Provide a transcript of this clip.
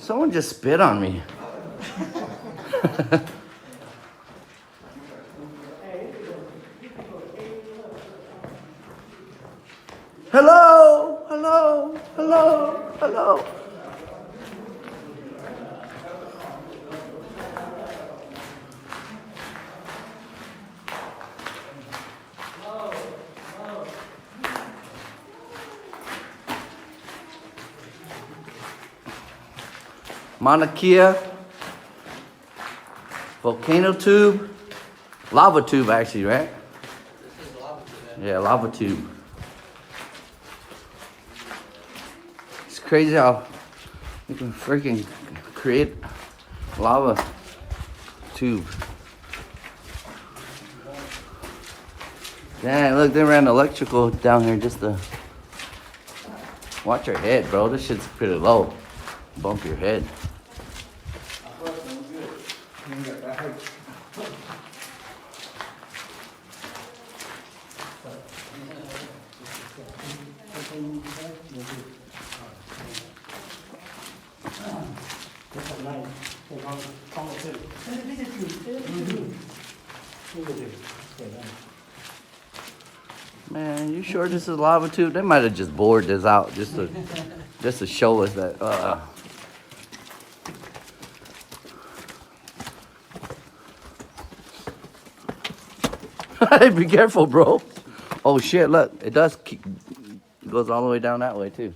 Someone just spit on me. Hello, hello, hello, hello. Mauna Kea, volcano tube, lava tube actually, right? This is lava tube. Yeah, lava tube. It's crazy how you can freaking create lava tube. Dang, look, they ran electrical down here just to watch your head, bro. This shit's pretty low. Bump your head. Man, you sure this is lava tube? They might have just bored this out just to show us that. Hey, be careful, bro. Oh shit! Look, it goes all the way down that way too.